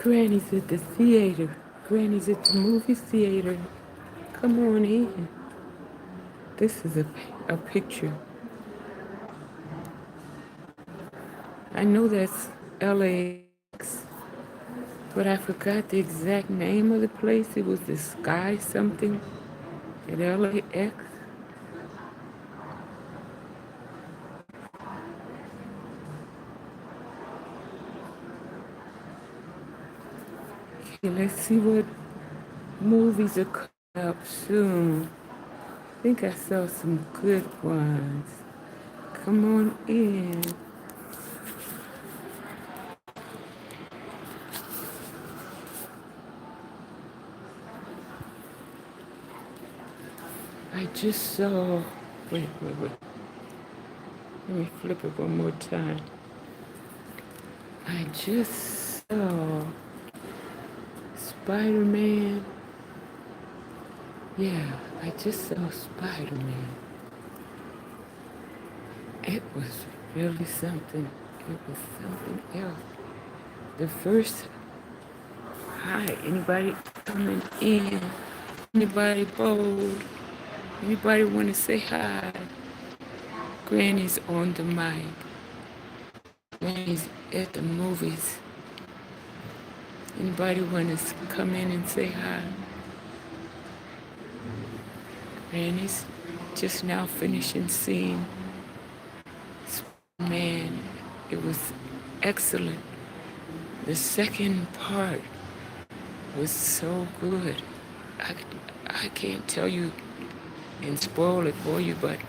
Granny's at the theater. Granny's at the movie theater. Come on in. This is a picture. I know that's LAX, but I forgot the exact name of the place. It was the Sky something at LAX. Okay, let's see what movies are coming up soon. I think I saw some good ones. Come on in. I just saw. Wait. Let me flip it one more time. I just saw Spider Man. Yeah, I just saw Spider Man. It was really something. It was something else. The first. Hi, anybody coming in? Anybody bold? Anybody want to say hi? Granny's on the mic. Granny's at the movies. Anybody want to come in and say hi? Granny's just now finishing seeing Man. It was excellent. The second part was so good. I, I can't tell you and spoil it for you, but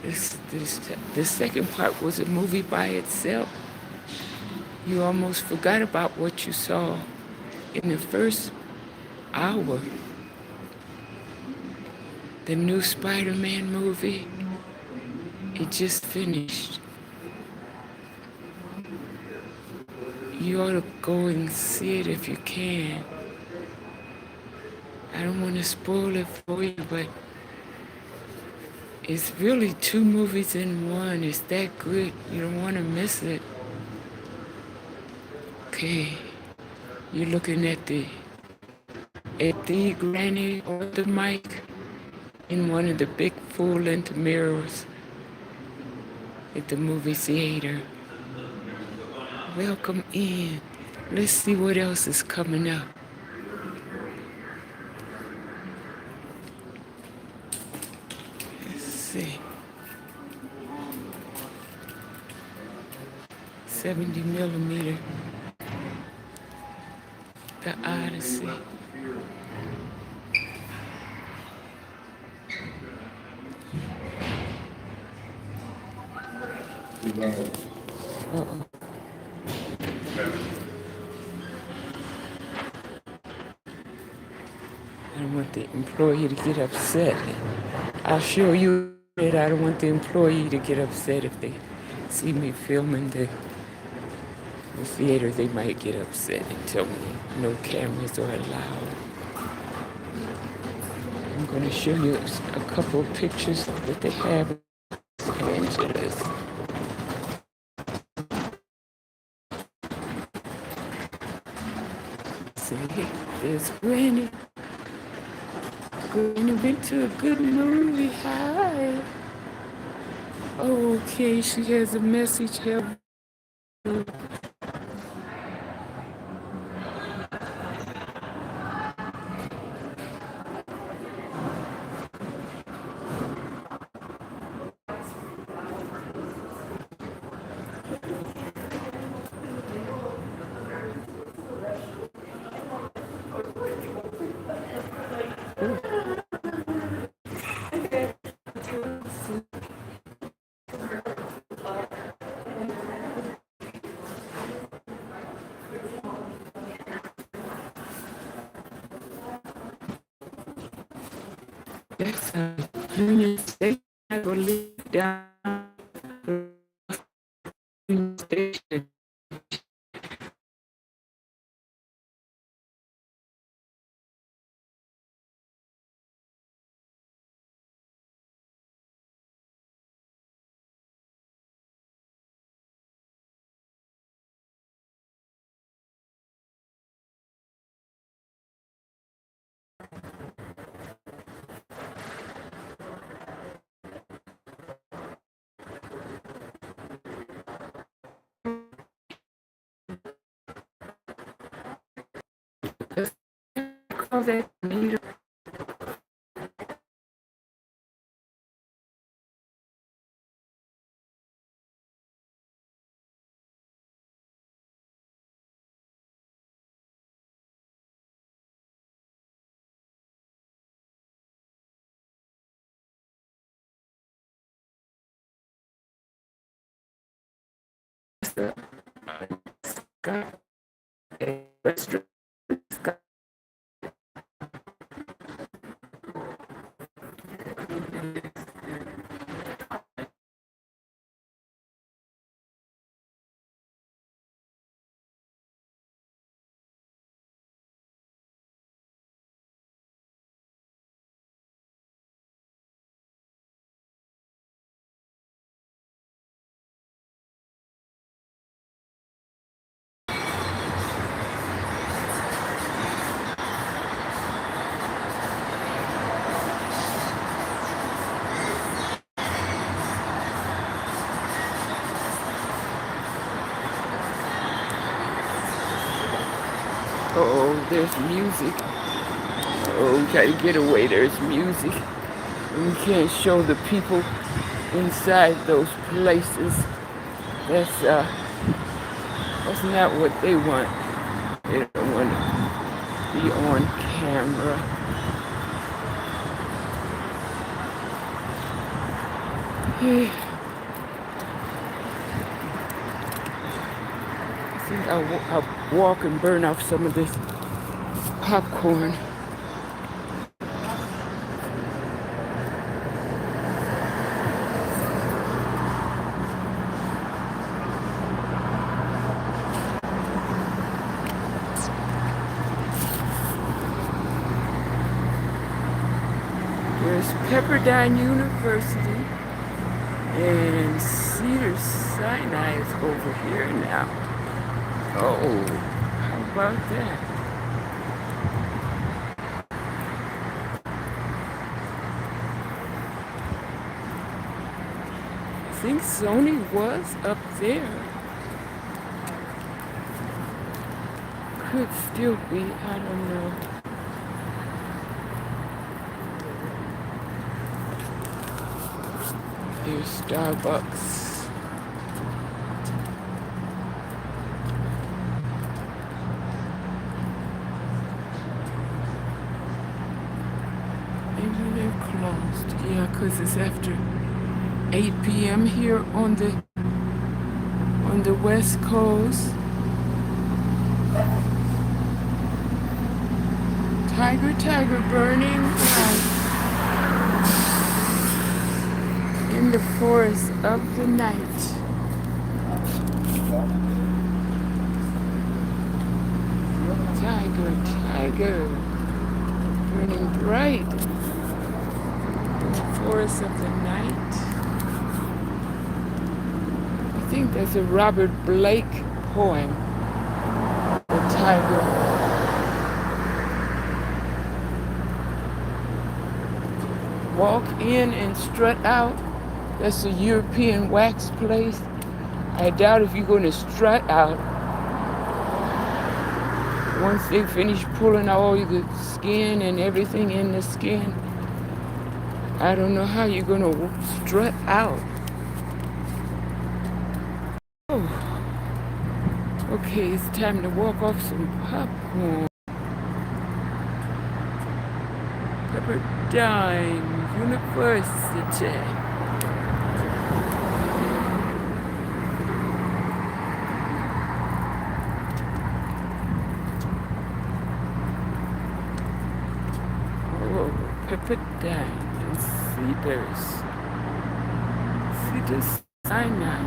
the second part was a movie by itself. You almost forgot about what you saw in the first hour. The new Spider-Man movie, it just finished. You ought to go and see it if you can. I don't want to spoil it for you, but it's really two movies in one. It's that good. You don't want to miss it. Okay, you're looking at the granny on the mic in one of the big full-length mirrors at the movie theater. Welcome in. Let's see what else is coming up. Let's see. 70 millimeter. The Odyssey. Uh-oh. I don't want the employee to get upset. I'll show you that I don't want the employee to get upset if they see me filming the theater. They might get upset and tell me no cameras are allowed. I'm going to show you a couple of pictures that they have in Los Angeles. See, there's Granny. Granny went to a good movie. Hi. Okay, she has a message here. That's a Union Station, I believe, down the Union Station. that need a restaurant. Oh, there's music. Oh, we gotta get away. There's music. We can't show the people inside those places. That's not what they want. They don't want to be on camera. I think I'll walk and burn off some of this popcorn. There's Pepperdine University, and Cedars-Sinai is over here now. Oh, how about that? I think Sony was up there. Could still be, I don't know. There's Starbucks. Maybe they're closed. Yeah, because it's after 8 p.m. here on the West Coast. Tiger, burning bright in the forest of the night. Tiger, burning bright in the forest of the night. I think that's a Robert Blake poem, The Tiger. Walk in and strut out. That's a European wax place. I doubt if you're going to strut out. Once they finish pulling all the skin and everything in the skin, I don't know how you're going to strut out. Oh, okay, it's time to walk off some popcorn. Pepperdine University. Oh, Pepperdine and Cedars-Sinai.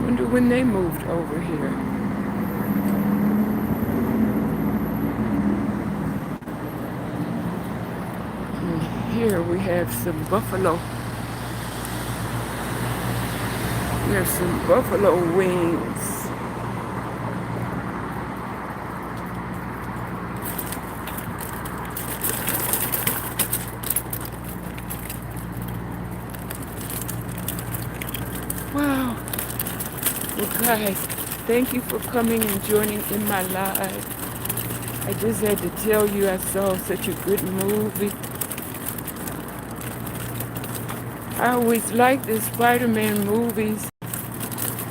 Wonder when they moved over here. Here we have some buffalo. We have some buffalo wings. Wow. Well, guys, thank you for coming and joining in my live. I just had to tell you I saw such a good movie. I always liked the Spider-Man movies,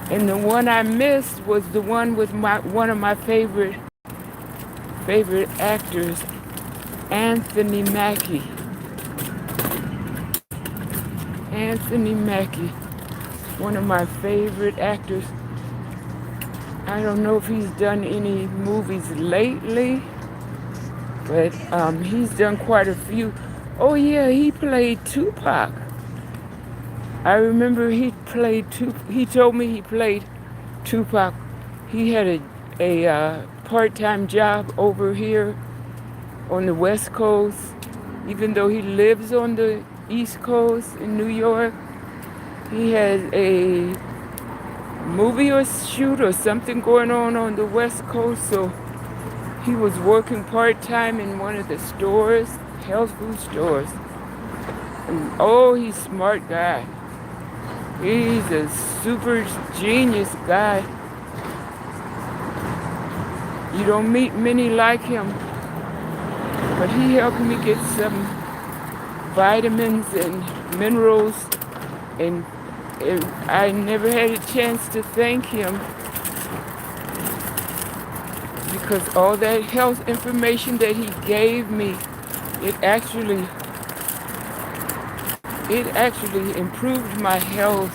and the one I missed was the one with one of my favorite actors, Anthony Mackie. Anthony Mackie, one of my favorite actors. I don't know if he's done any movies lately, but he's done quite a few. Oh yeah, he played Tupac. I remember he told me he played Tupac. He had a part-time job over here on the West Coast, even though he lives on the East Coast in New York. He has a movie or shoot or something going on the West Coast, so he was working part-time in one of the stores, health food stores. And oh, he's a smart guy. He's a super genius guy. You don't meet many like him, but he helped me get some vitamins and minerals, and I never had a chance to thank him because all that health information that he gave me, it actually improved my health.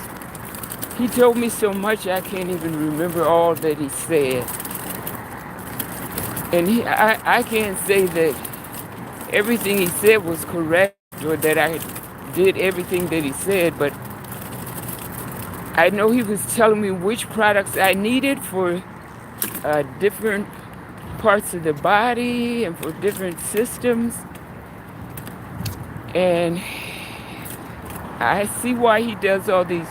He told me so much I can't even remember all that he said. And I can't say that everything he said was correct or that I did everything that he said, but I know he was telling me which products I needed for different parts of the body and for different systems. And I see why he does all these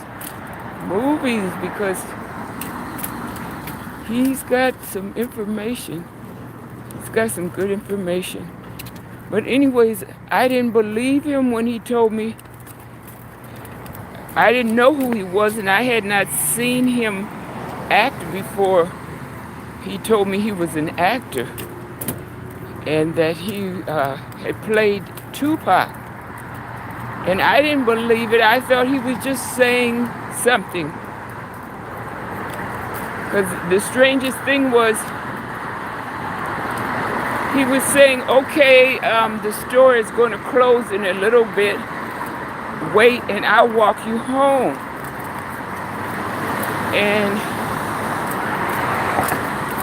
movies, because he's got some information. He's got some good information. But anyways, I didn't believe him when he told me. I didn't know who he was, and I had not seen him act before. He told me he was an actor and that he had played Tupac. And I didn't believe it. I thought he was just saying something. Because the strangest thing was, he was saying, okay, the store is going to close in a little bit. Wait, and I'll walk you home. And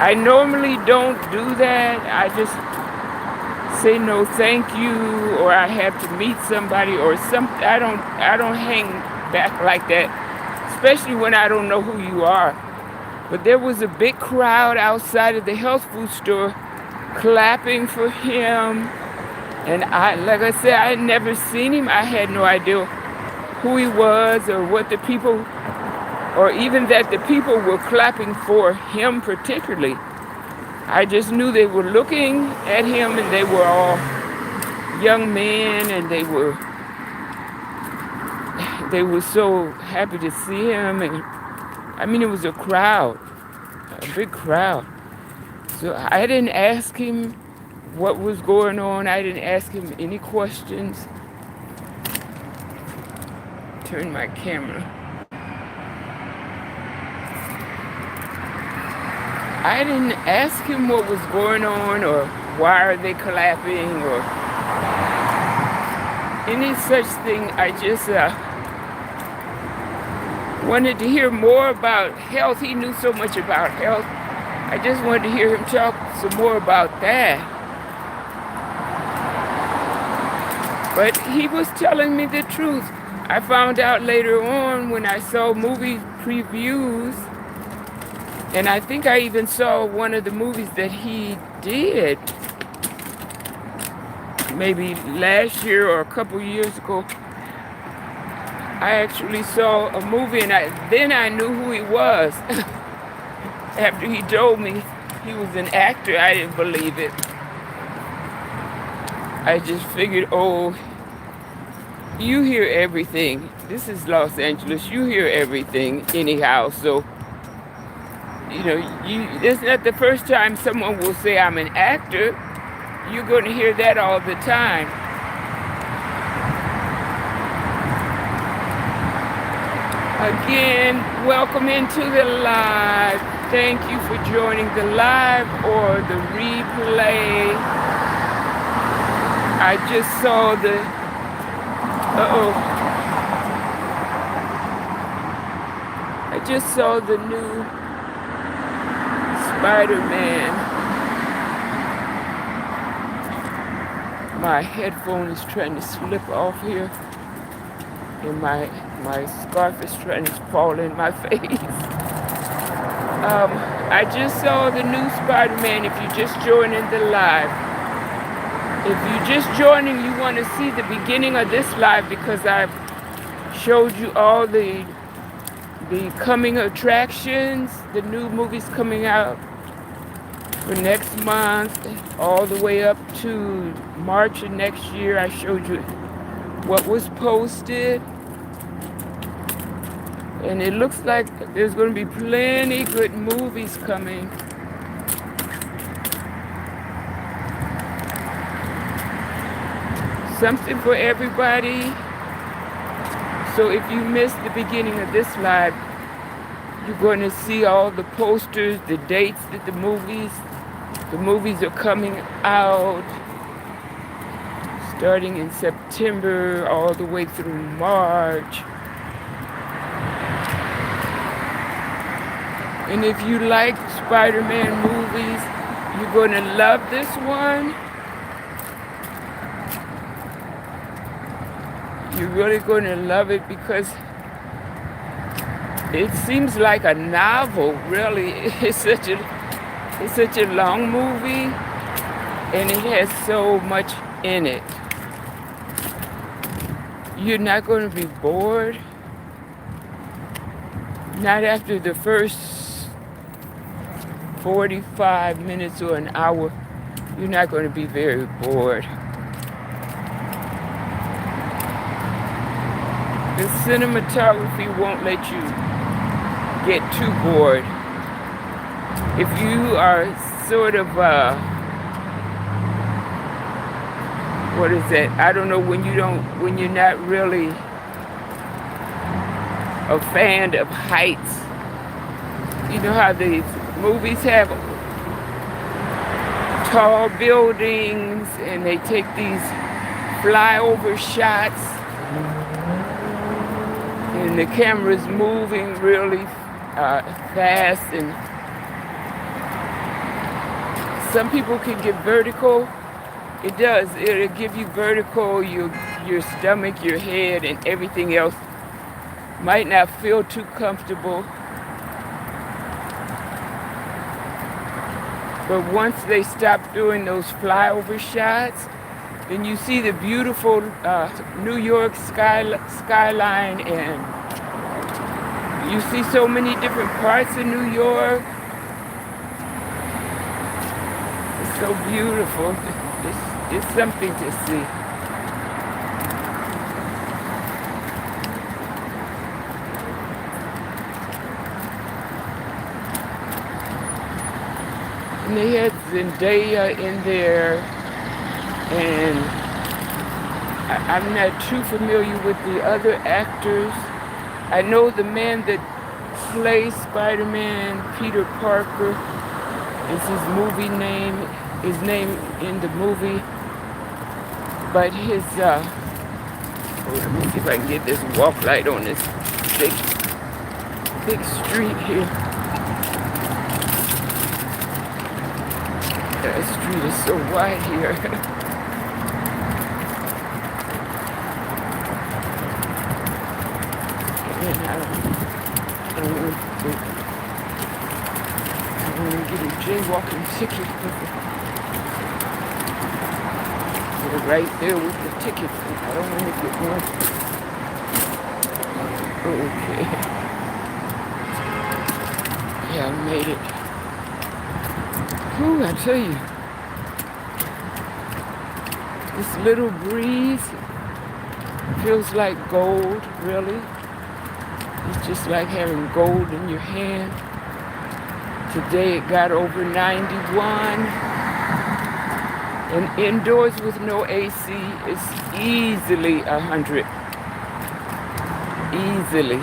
I normally don't do that. I just say no thank you, or I have to meet somebody or something. I don't hang back like that, especially when I don't know who you are. But there was a big crowd outside of the health food store clapping for him. And like I said, I had never seen him. I had no idea who he was or what the people, or even that the people were clapping for him particularly. I just knew they were looking at him, and they were all young men, and they were so happy to see him. And I mean, it was a crowd, a big crowd. So I didn't ask him what was going on. I didn't ask him any questions. Turn my camera. I didn't ask him what was going on or why are they clapping or any such thing. I just wanted to hear more about health. He knew so much about health. I just wanted to hear him talk some more about that. But he was telling me the truth. I found out later on when I saw movie previews, and I think I even saw one of the movies that he did, maybe last year or a couple years ago. I actually saw a movie, and then I knew who he was. After he told me he was an actor, I didn't believe it. I just figured, oh, you hear everything. This is Los Angeles. You hear everything anyhow. So You know, it's not the first time someone will say I'm an actor. You're going to hear that all the time. Again, welcome into the live. Thank you for joining the live or the replay. I just saw the, I just saw the new Spider-Man. My headphone is trying to slip off here, and my scarf is trying to fall in my face. I just saw the new Spider-Man. If you're just joining the live, if you're just joining, you want to see the beginning of this live because I've showed you all the coming attractions, the new movies coming out for next month, all the way up to March of next year. I showed you what was posted. And it looks like there's going to be plenty good movies coming. Something for everybody. So if you missed the beginning of this live, you're going to see all the posters, the dates that the movies are coming out, starting in September all the way through March. And if you like Spider-Man movies, you're going to love this one. You're really going to love it because it seems like a novel, really. It's such a long movie, and it has so much in it. You're not going to be bored. Not after the first 45 minutes or an hour. You're not going to be very bored. The cinematography won't let you get too bored. If you are sort of, what is that? I don't know, when you're not really a fan of heights. You know how these movies have tall buildings and they take these flyover shots and the camera's moving really fast, and some people can get vertigo. It does. It'll give you vertigo, your stomach, your head, and everything else might not feel too comfortable. But once they stop doing those flyover shots, then you see the beautiful New York skyline, and you see so many different parts of New York. It's so beautiful. It's something to see. And they had Zendaya in there, and I'm not too familiar with the other actors. I know the man that plays Spider-Man, Peter Parker, is his name in the movie. But his, let me see if I can get this walk light on this big street here. The street is so wide here. And I don't want to get a jaywalking ticket. They're right there with the tickets. I don't want to get one. Okay. Yeah, I made it. Ooh, I tell you, this little breeze feels like gold, really. It's just like having gold in your hand. Today it got over 91. And indoors with no AC is easily 100. Easily.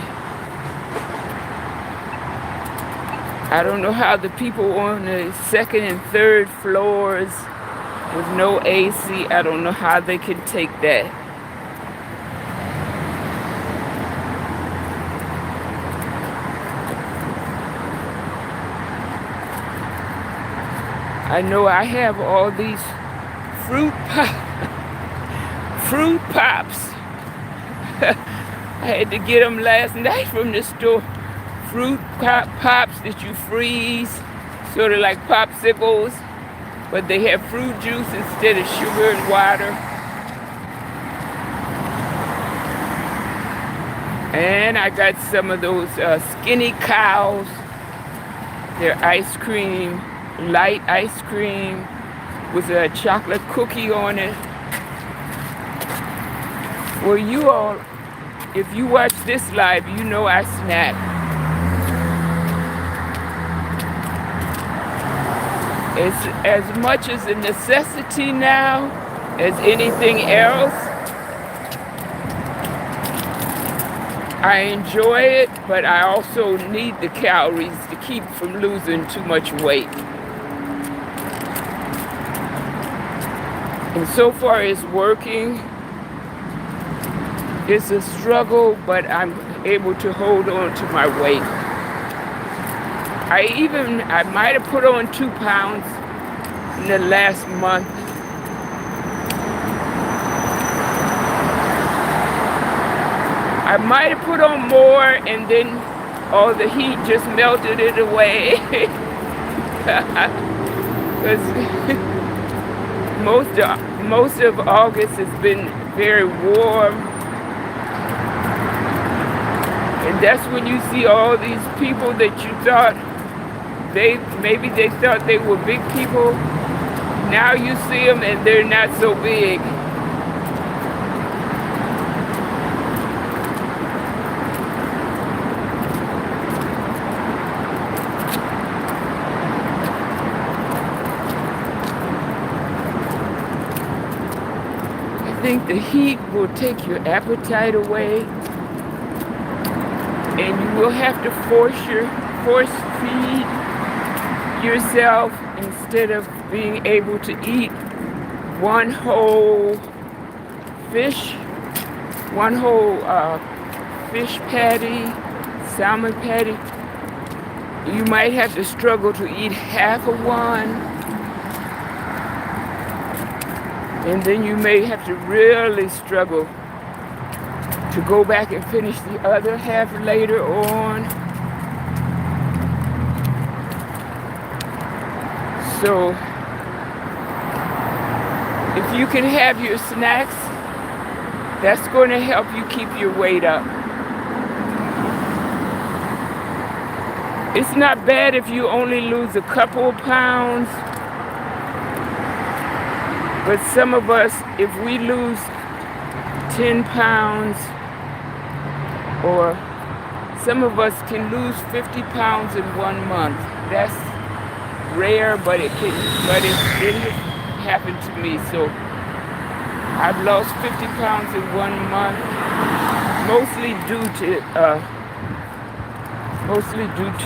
I don't know how the people on the second and third floors with no AC, I don't know how they can take that. I know I have all these fruit pops. I had to get them last night from the store. Fruit pops that you freeze, sort of like popsicles, but they have fruit juice instead of sugar and water. And I got some of those skinny cows. They're ice cream, light ice cream with a chocolate cookie on it. Well, you all, if you watch this live, you know I snack. It's as much as a necessity now as anything else. I enjoy it, but I also need the calories to keep from losing too much weight. And so far it's working. It's a struggle, but I'm able to hold on to my weight. I might have put on 2 pounds in the last month. I might have put on more and then all the heat just melted it away. Because most of August has been very warm. And that's when you see all these people that you thought maybe they thought they were big people. Now you see them and they're not so big. I think the heat will take your appetite away, and you will have to force feed yourself instead of being able to eat one whole fish patty, salmon patty. You might have to struggle to eat half of one, and then you may have to really struggle to go back and finish the other half later on. So if you can have your snacks, that's going to help you keep your weight up. It's not bad if you only lose a couple of pounds, but some of us, if we lose 10 pounds, or some of us can lose 50 pounds in 1 month. That's rare, but it has happened to me. So I've lost 50 pounds in 1 month, mostly due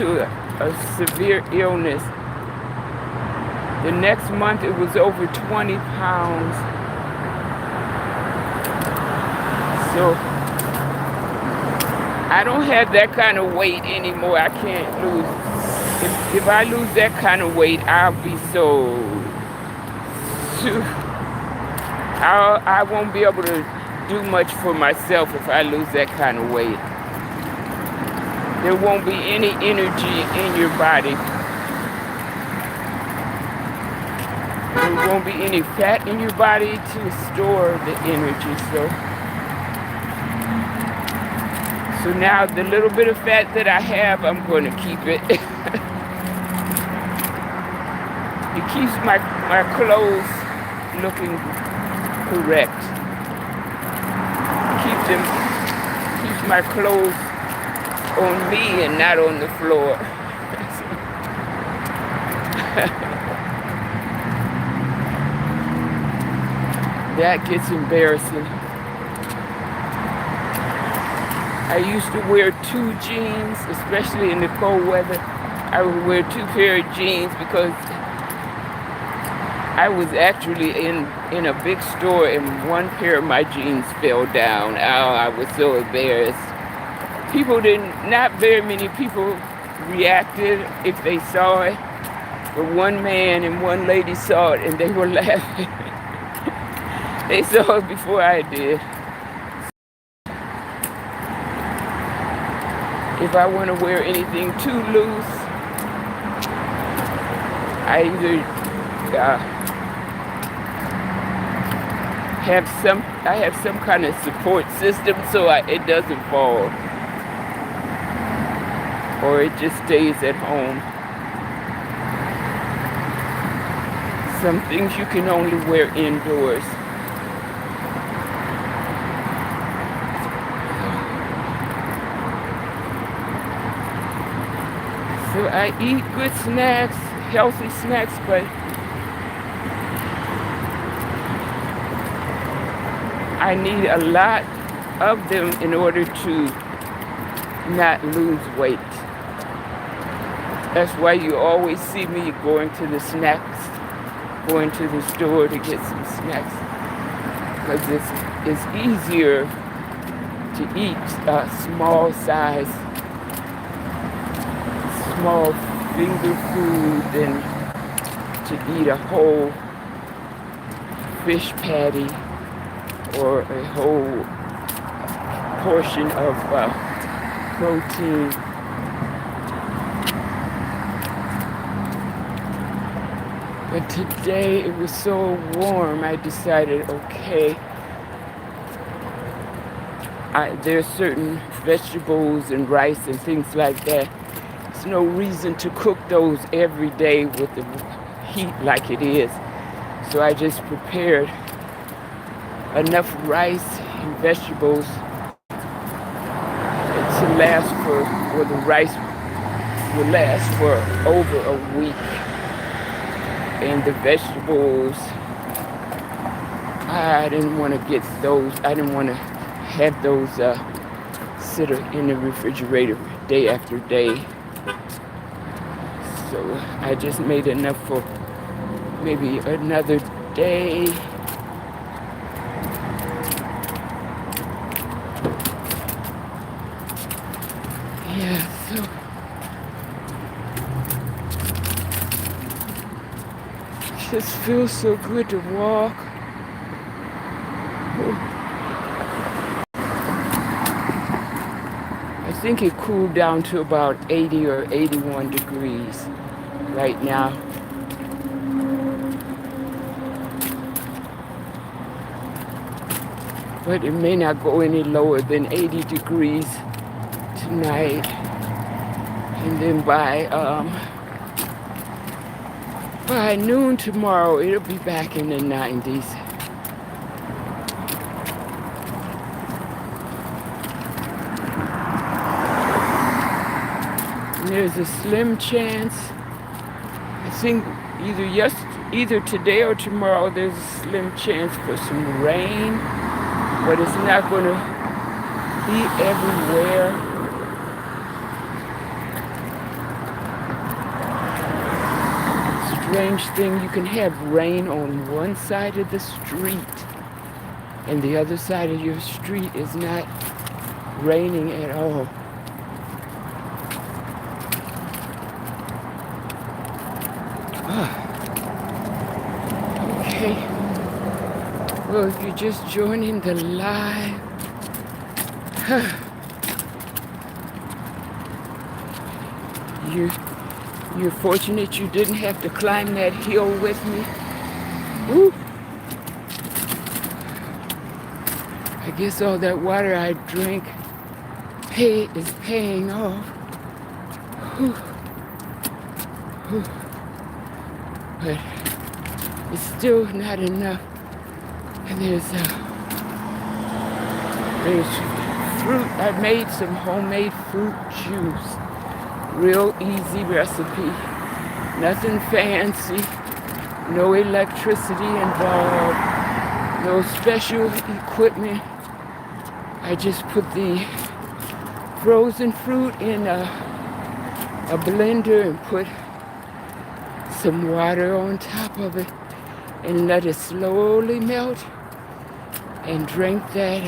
to a severe illness. The next month it was over 20 pounds. So I don't have that kind of weight anymore. I can't lose. If I lose that kind of weight, I'll be I won't be able to do much for myself if I lose that kind of weight. There won't be any energy in your body. There won't be any fat in your body to store the energy. So now the little bit of fat that I have, I'm going to keep it. It keeps my clothes looking correct. Keeps my clothes on me and not on the floor. That gets embarrassing. I used to wear two jeans, especially in the cold weather. I would wear two pair of jeans because I was actually in a big store and one pair of my jeans fell down. Oh, I was so embarrassed. Not very many people reacted if they saw it. But one man and one lady saw it and they were laughing. They saw it before I did. If I want to wear anything too loose, I either have some kind of support system so it doesn't fall, or it just stays at home. Some things you can only wear indoors. So I eat good snacks, healthy snacks, but I need a lot of them in order to not lose weight. That's why you always see me going to the store to get some snacks, because it's easier to eat small finger food than to eat a whole fish patty or a whole portion of protein. But today it was so warm, I decided, okay, there's certain vegetables and rice and things like that. There's no reason to cook those every day with the heat like it is. So I just prepared enough rice and vegetables to last or the rice will last for over a week. And the vegetables, I didn't want to get those. I didn't want to have those sit in the refrigerator day after day. So I just made enough for maybe another day. Yeah, so it just feels so good to walk. I think it cooled down to about 80 or 81 degrees right now. But it may not go any lower than 80 degrees tonight. And then by noon tomorrow, it'll be back in the 90s. There's a slim chance, I think either today or tomorrow, there's a slim chance for some rain, but it's not going to be everywhere. Strange thing, you can have rain on one side of the street, and the other side of your street is not raining at all. Okay, well, if you're just joining the live, you're fortunate you didn't have to climb that hill with me. Woo. I guess all that water I drank is paying off. Whew. Whew. But it's still not enough. And there's fruit. I made some homemade fruit juice. Real easy recipe. Nothing fancy, no electricity involved, no special equipment. I just put the frozen fruit in a blender and put some water on top of it and let it slowly melt and drink that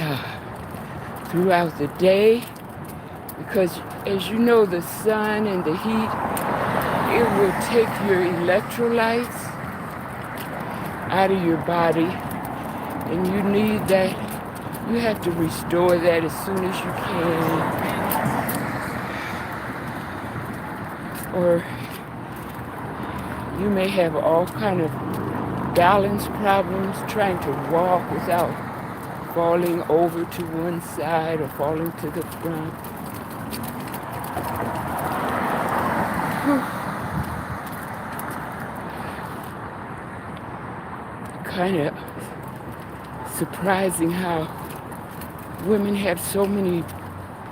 throughout the day, because as you know, the sun and the heat, it will take your electrolytes out of your body, and you need that. You have to restore that as soon as you can, or you may have all kind of balance problems trying to walk without falling over to one side or falling to the front. Kind of surprising how women have so many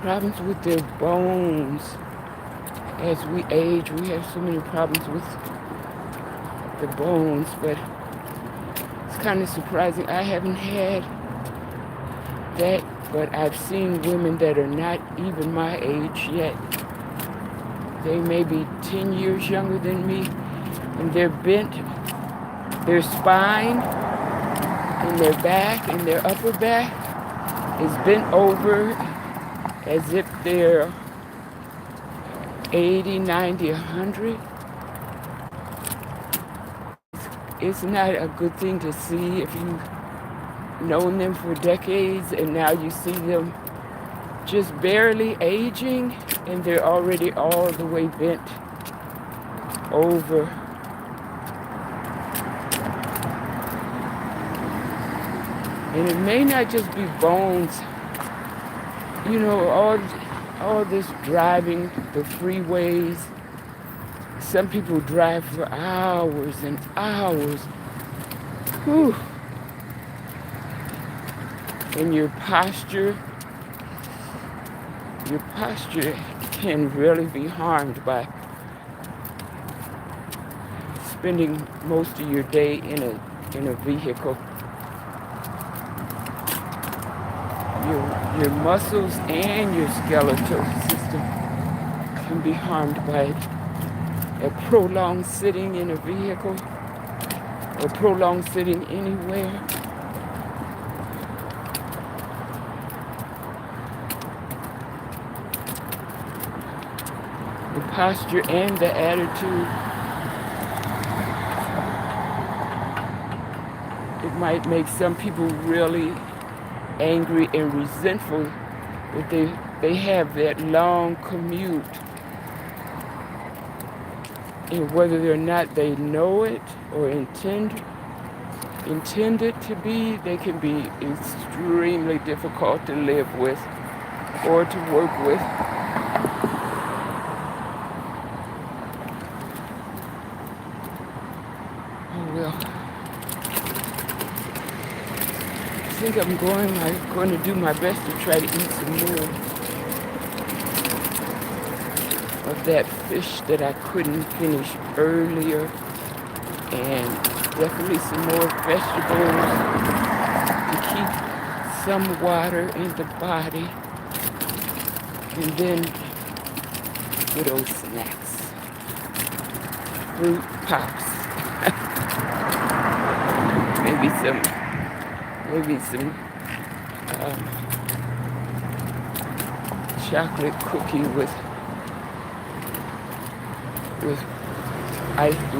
problems with their bones. As we age, we have so many problems with the bones, but it's kind of surprising. I haven't had that, but I've seen women that are not even my age yet. They may be 10 years younger than me, and they're bent. Their spine and their back and their upper back is bent over as if they're 80, 90, 100. It's not a good thing to see if you've known them for decades and now you see them just barely aging and they're already all the way bent over. And it may not just be bones. You know, all this driving, the freeways. Some people drive for hours and hours. Whew. And your posture can really be harmed by spending most of your day in a vehicle. Your muscles and your skeletal system can be harmed by a prolonged sitting in a vehicle or prolonged sitting anywhere. The posture and the attitude. It might make some people really angry and resentful that they have that long commute, and whether or not they know it or intend it to be, they can be extremely difficult to live with or to work with. Oh well. I think I'm going to do my best to try to eat some more of that fish that I couldn't finish earlier, and definitely some more vegetables to keep some water in the body, and then good old snacks, fruit pops, maybe some chocolate cookie with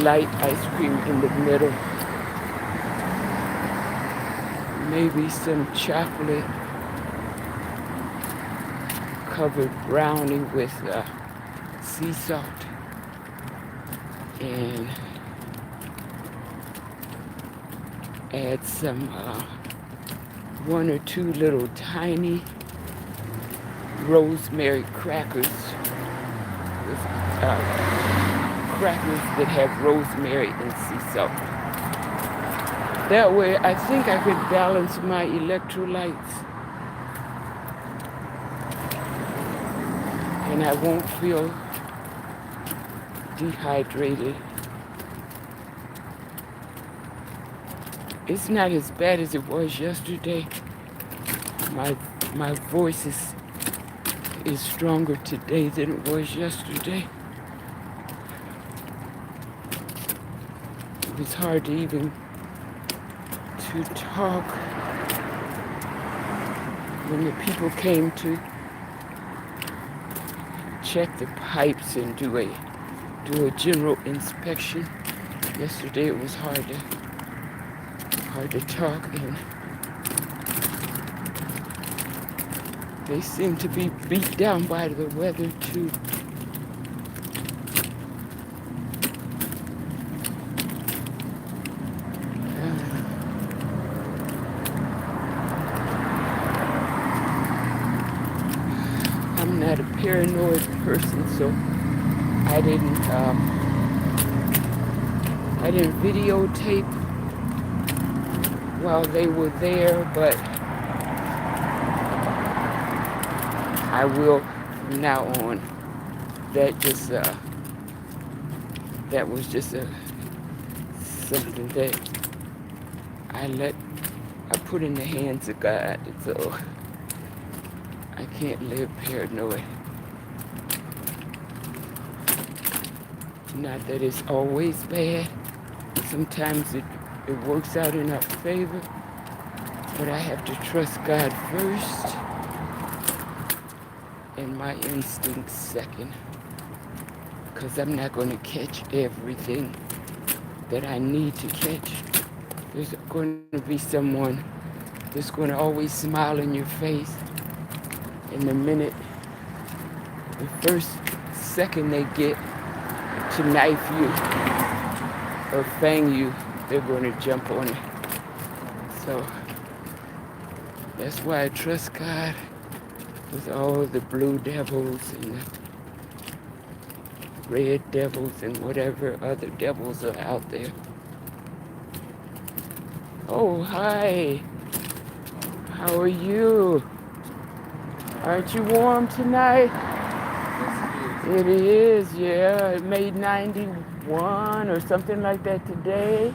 light ice cream in the middle. Maybe some chocolate covered brownie with sea salt and add some one or two little tiny rosemary crackers with crackers that have rosemary and sea salt. That way I think I could balance my electrolytes and I won't feel dehydrated It's not as bad as it was yesterday. My my voice is stronger today than it was yesterday. It was hard to even to talk when the people came to check the pipes and do a general inspection. Yesterday it was hard to talk, and they seem to be beat down by the weather too. I'm not a paranoid person, so I didn't videotape while they were there, but I will from now on. That was just something that I put in the hands of God, so I can't live paranoid. Not that it's always bad. Sometimes it works out in our favor, but I have to trust God first and my instincts second, because I'm not going to catch everything that I need to catch. There's going to be someone that's going to always smile in your face, and the first second they get to knife you or fang you, they're going to jump on it. So that's why I trust God with all the blue devils and the red devils and whatever other devils are out there. Oh, hi. How are you? Aren't you warm tonight? It is, yeah. It made 91 or something like that today.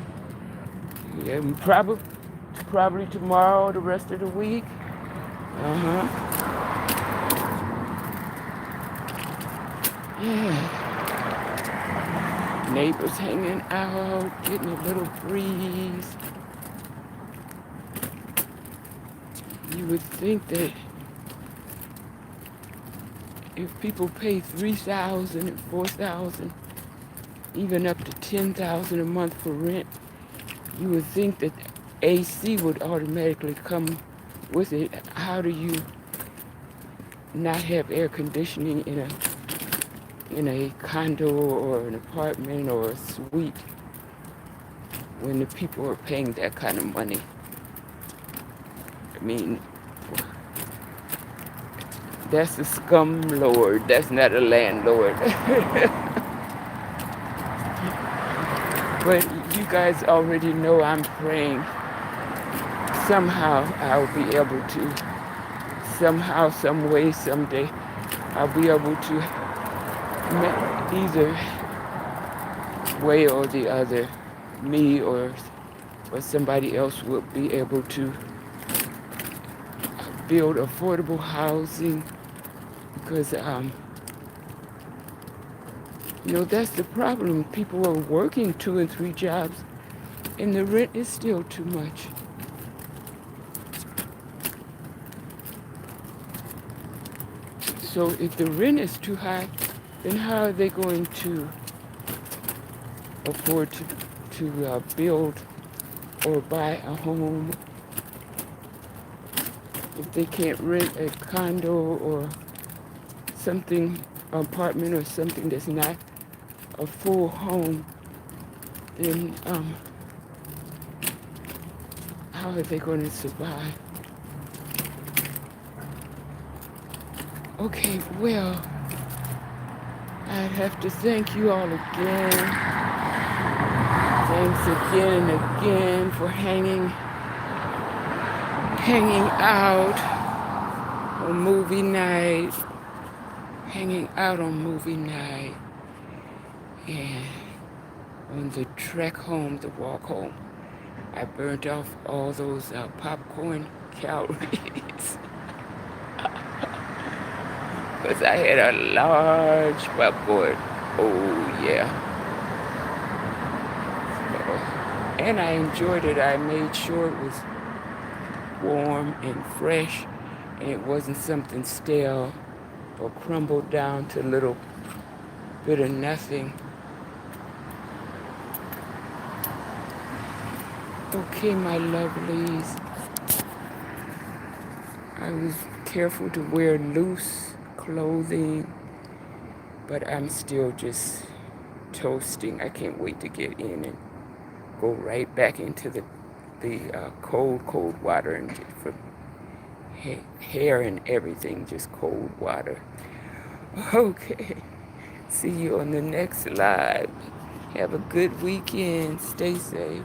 Yeah, probably tomorrow, the rest of the week. Uh-huh. Yeah. Neighbors hanging out, getting a little breeze. You would think that if people pay $3,000 and $4,000, even up to $10,000 a month for rent, you would think that AC would automatically come with it. How do you not have air conditioning in a condo or an apartment or a suite when the people are paying that kind of money? I mean, that's a scum lord. That's not a landlord. But you guys already know I'm praying. Somehow I'll be able to, somehow, some way, someday, I'll be able to either way or the other, me or somebody else will be able to build affordable housing, because that's the problem. People are working 2 and 3 jobs and the rent is still too much. So if the rent is too high, then how are they going to afford to build or buy a home if they can't rent a condo or something, apartment or something that's not a full home? Then how are they going to survive? Okay, well, I'd have to thank you all again. Thanks again and again for hanging out on movie night. Hanging out on movie night. And on the trek home, the walk home. I burnt off all those popcorn calories because I had a large popcorn. Oh, yeah. And I enjoyed it. I made sure it was warm and fresh and it wasn't something stale or crumbled down to a little bit of nothing. Okay, my lovelies. I was careful to wear loose clothing, but I'm still just toasting. I can't wait to get in and go right back into the cold water and get for hair and everything, just cold water. Okay, see you on the next live. Have a good weekend. Stay safe.